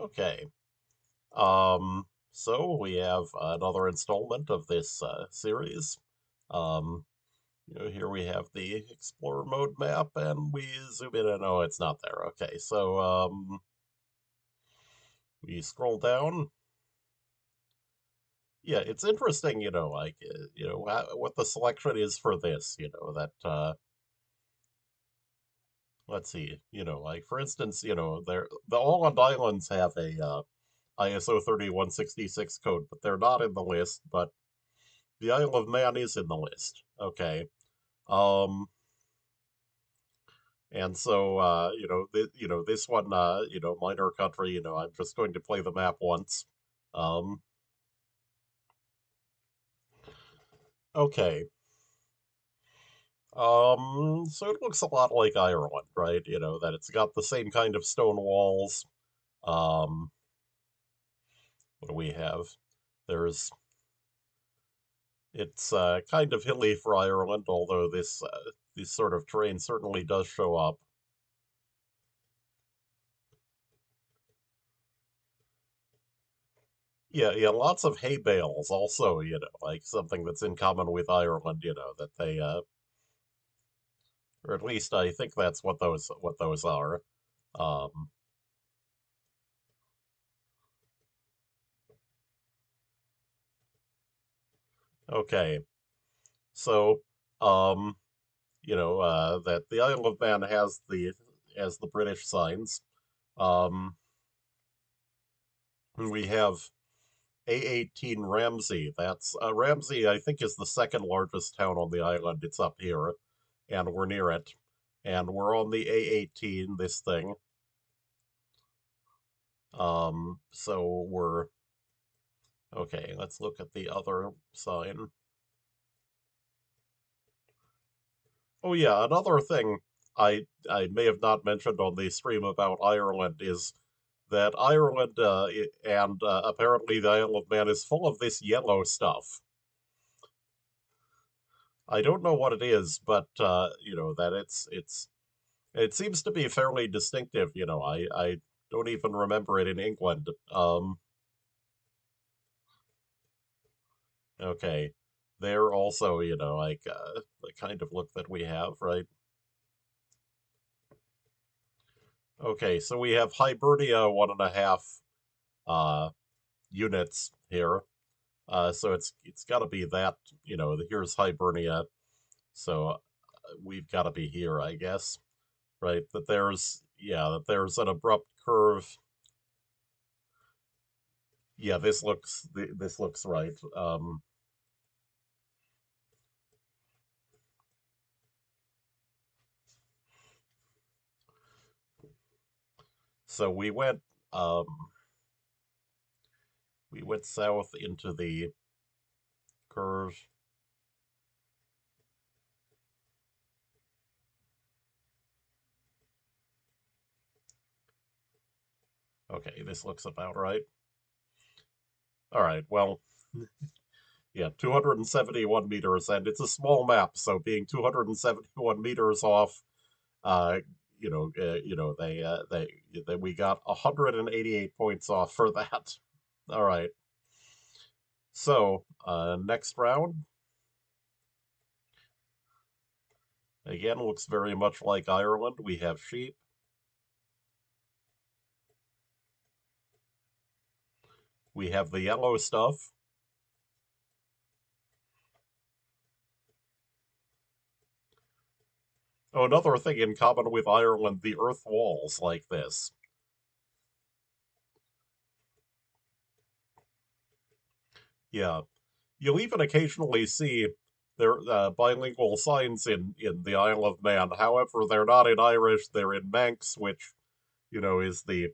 Okay. So we have another installment of this series. Um, here we have the Explorer mode map, and we zoom in and oh, it's not there. Okay, so we scroll down. Yeah, it's interesting, like what the selection is for this. That let's see, like for instance, the All Islands have a ISO 3166 code, but they're not in the list. But the Isle of Man is in the list. Okay. Um, and so this one minor country, I'm just going to play the map once. Um, okay. So it looks a lot like Ireland, right? That it's got the same kind of stone walls. Um, what do we have? There's It's kind of hilly for Ireland, although this sort of terrain certainly does show up. Yeah, yeah, lots of hay bales also, like something that's in common with Ireland, that they or at least I think that's what those are. Um, okay. So, um, that the Isle of Man has the British signs. Um, we have A18 Ramsey. That's Ramsey, I think, is the second largest town on the island. It's up here, and we're near it. And we're on the A18, this thing. So we're okay. Let's look at the other sign. Oh yeah, another thing I may have not mentioned on the stream about Ireland is that Ireland and apparently the Isle of Man is full of this yellow stuff. I don't know what it is, but that it seems to be fairly distinctive. I don't even remember it in England. Okay, they're also like the kind of look that we have, right? Okay, so we have Hibernia 1.5 uh, units here. So it's got to be that. Here's Hibernia, so we've got to be here, I guess, right? That there's an abrupt curve. Yeah, this looks right. So um we went south into the curve. Okay, this looks about right. All right, well, yeah, 271 meters, and it's a small map, so being 271 meters off, uh, they we got 188 points off for that. All right, so next round again looks very much like Ireland. We have sheep. We have the yellow stuff. Oh, another thing in common with Ireland, the earth walls like this. Yeah, you'll even occasionally see their bilingual signs in the Isle of Man. However, they're not in Irish; they're in Manx, which is the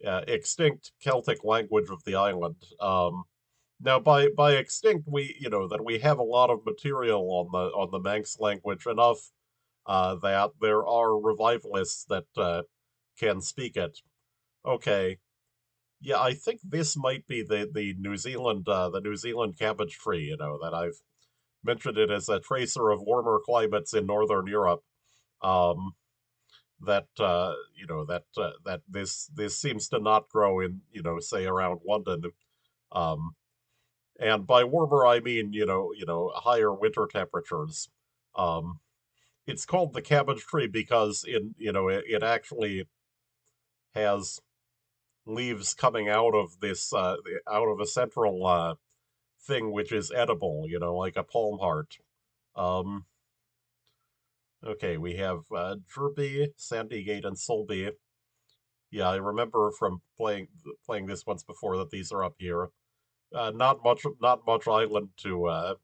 extinct Celtic language of the island. Now, by extinct, that we have a lot of material on the Manx language enough that there are revivalists that can speak it. Okay, yeah, I think this might be the New Zealand cabbage tree. That I've mentioned it as a tracer of warmer climates in northern Europe. Um, that this seems to not grow in, say around London. Um, and by warmer I mean, higher winter temperatures. Um, it's called the cabbage tree because it actually has leaves coming out of this out of a central thing which is edible, like a palm heart. Um, okay, we have Derby, Sandygate, and Solby. Yeah, I remember from playing this once before that these are up here. Not much island to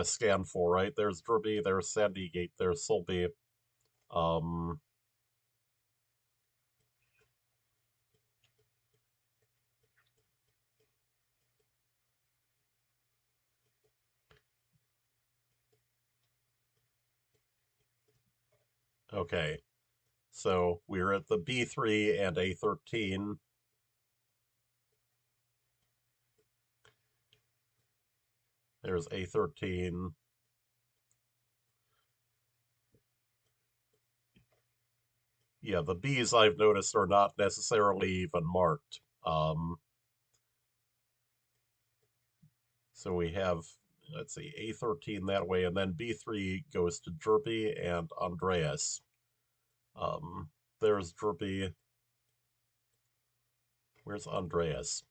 scan for, right? There's Derby, there's Sandygate, there's Solby. Um, okay, so we're at the B3 and A13. There's A13. Yeah, the B's I've noticed are not necessarily even marked. So we have, let's see, A13 that way, and then B3 goes to Derby and Andreas. Um, there's Derby. Where's Andreas?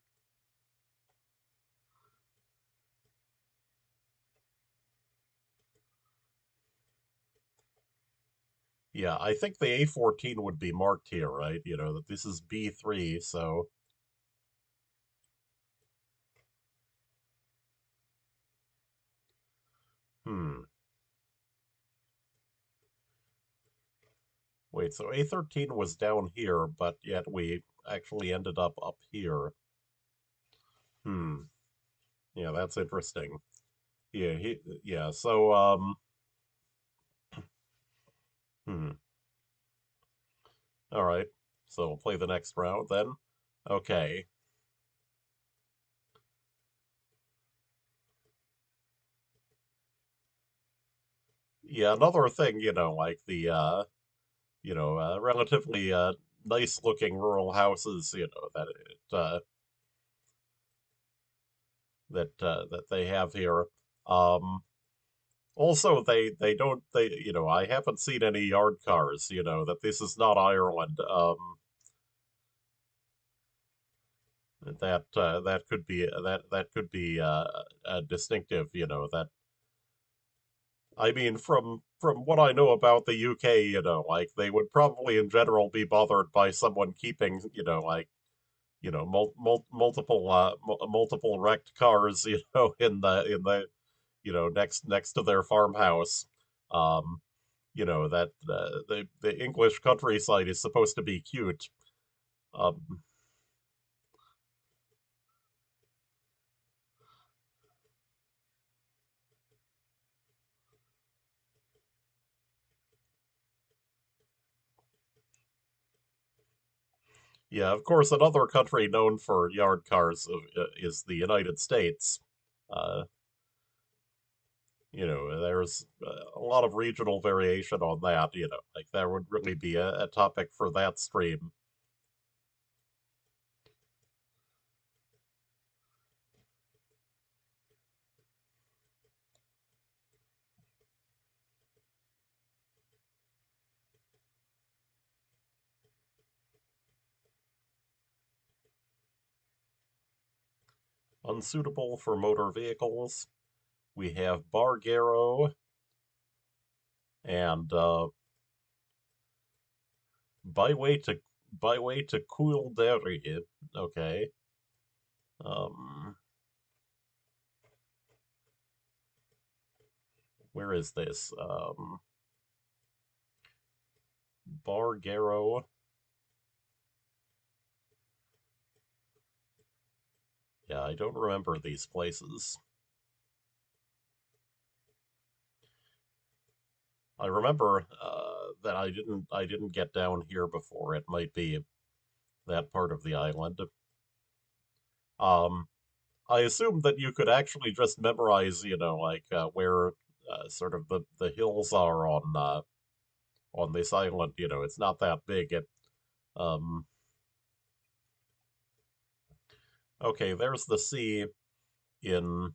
Yeah, I think the A14 would be marked here, right? That this is B3, so hmm. Wait, so A13 was down here, but yet we actually ended up here. Hmm. Yeah, that's interesting. Yeah, so hmm. All right. So we'll play the next round then. Okay. Yeah, another thing, like the relatively nice looking rural houses, that they have here. Um Also, they don't I haven't seen any yard cars. That this is not Ireland. That could be distinctive. That I mean, from what I know about the UK, like they would probably in general be bothered by someone keeping, like multiple wrecked cars, next to their farmhouse. Um, that the English countryside is supposed to be cute. Um, yeah, of course, another country known for yard cars is the United States. Uh, there's a lot of regional variation on that. Like there would really be a topic for that stream. Unsuitable for motor vehicles. We have Bargaro and byway to byway to Coolderry. Okay. Um, where is this? Bargaro. Yeah, I don't remember these places. I remember that I didn't get down here before. It might be that part of the island. Um, I assume that you could actually just memorize, like where sort of the hills are on this island. It's not that big. Um, okay, there's the sea in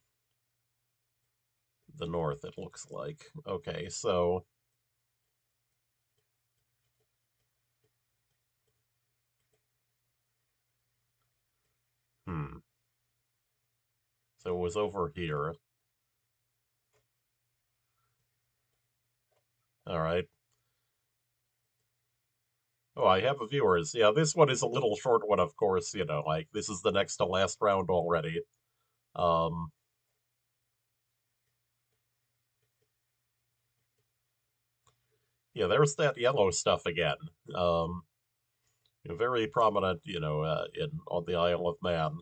the north, it looks like. Okay, so hmm. So it was over here. All right. Oh, I have a viewers. Yeah, this one is a little short one, of course, like this is the next to last round already. Um, yeah, there's that yellow stuff again. Um, very prominent, in on the Isle of Man.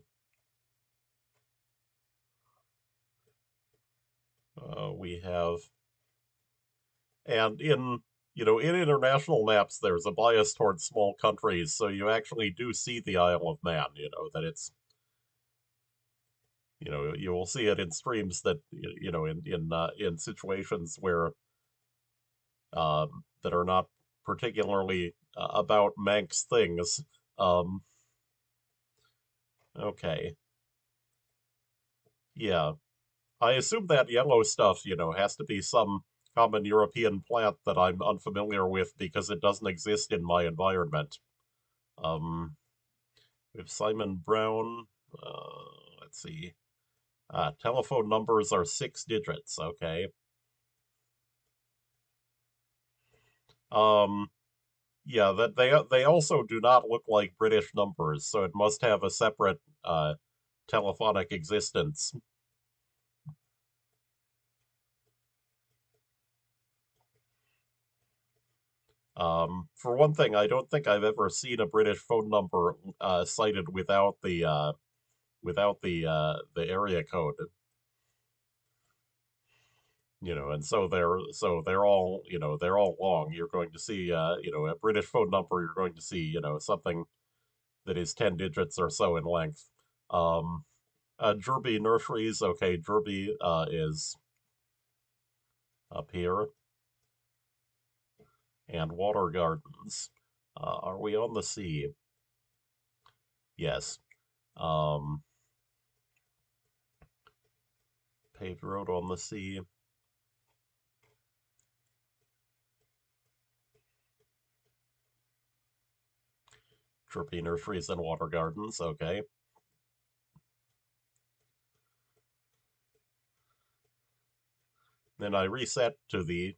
We have, and in international maps, there's a bias towards small countries, so you actually do see the Isle of Man. That it's, you will see it in streams that, in situations where that are not particularly about Manx things. Um, okay, yeah. I assume that yellow stuff, has to be some common European plant that I'm unfamiliar with because it doesn't exist in my environment. Um, we have Simon Brown. Let's see. Telephone numbers are 6 digits. Okay. Um, yeah, that they also do not look like British numbers, so it must have a separate telephonic existence. For one thing, I don't think I've ever seen a British phone number cited without the area code. And so they're all they're all long. You're going to see a British phone number. You're going to see something that is 10 digits or so in length. Um, Derby Nurseries. Okay, Derby is up here, and Water Gardens. Are we on the sea? Yes. Um, Paved road on the sea. Derby Nurseries and Water Gardens. Okay. Then I reset to the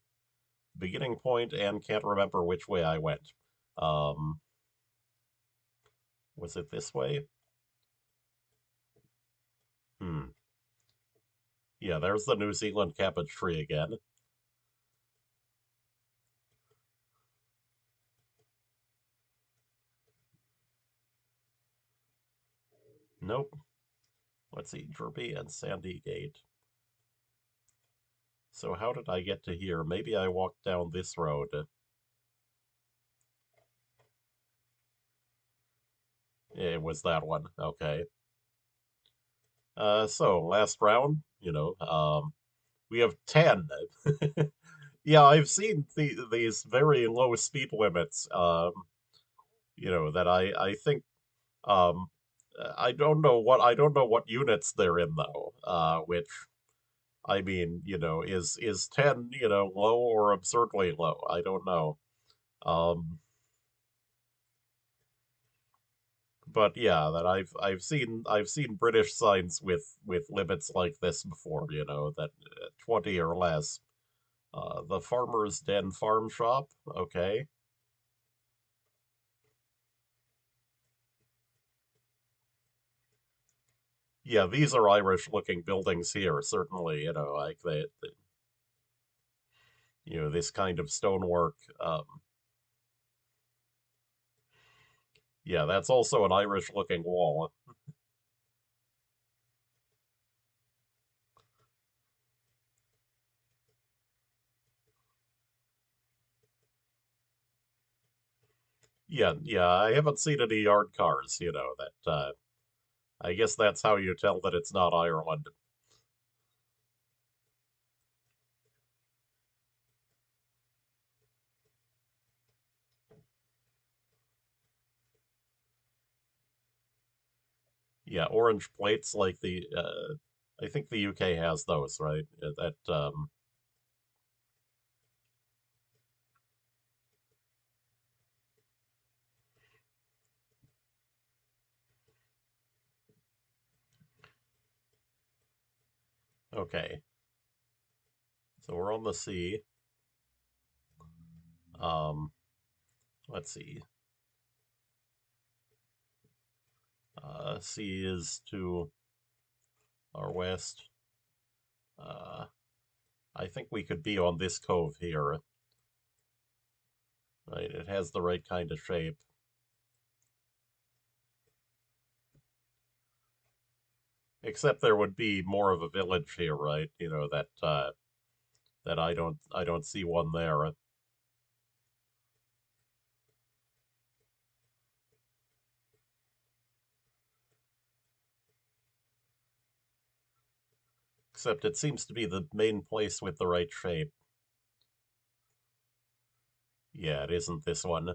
beginning point and can't remember which way I went. Um, was it this way? Hmm. Yeah, there's the New Zealand cabbage tree again. Nope. Let's see, Derby and Sandy Gate. So how did I get to here? Maybe I walked down this road. It was that one. Okay. So last round, we have 10. Yeah, I've seen these very low speed limits. That I think um, I don't know what units they're in though. Which I mean, is 10 low or absurdly low? I don't know. Um, but yeah, that I've seen British signs with limits like this before. That 20 or less. The Farmer's Den Farm Shop. Okay. Yeah, these are Irish looking buildings here, certainly, like this kind of stonework. Yeah, that's also an Irish looking wall. Yeah, yeah, I haven't seen any yard cars, that I guess that's how you tell that it's not Ireland. Yeah, orange plates like I think the UK has those, right? That okay. So we're on the sea. Um, let's see. Sea is to our west. Uh, I think we could be on this cove here. Right, it has the right kind of shape. Except there would be more of a village here, right? You know that I don't see one there. Except it seems to be the main place with the right shape. Yeah, it isn't this one.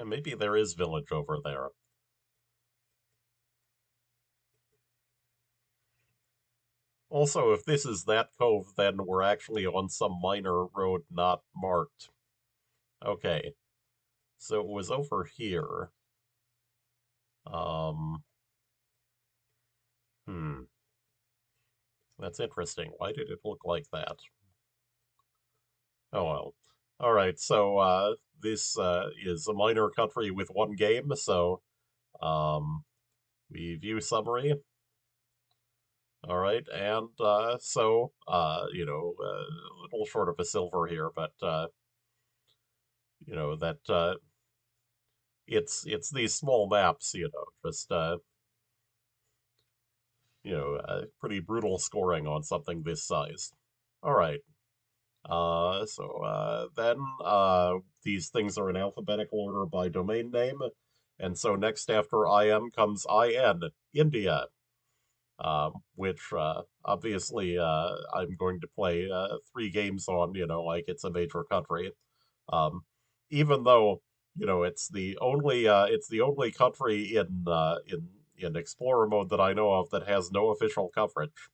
Maybe there is village over there. Also, if this is that cove, then we're actually on some minor road not marked. Okay, so it was over here. Um, hmm, that's interesting. Why did it look like that? Oh well. All right, so this is a minor country with one game, so um, we view summary. All right, and a little short of a silver here, but that it's these small maps, just pretty brutal scoring on something this size. All right. Then these things are in alphabetical order by domain name, and so next after IM comes IN, India, which obviously I'm going to play 3 games on, like it's a major country. Um, Even though it's the only country in Explorer mode that I know of that has no official coverage.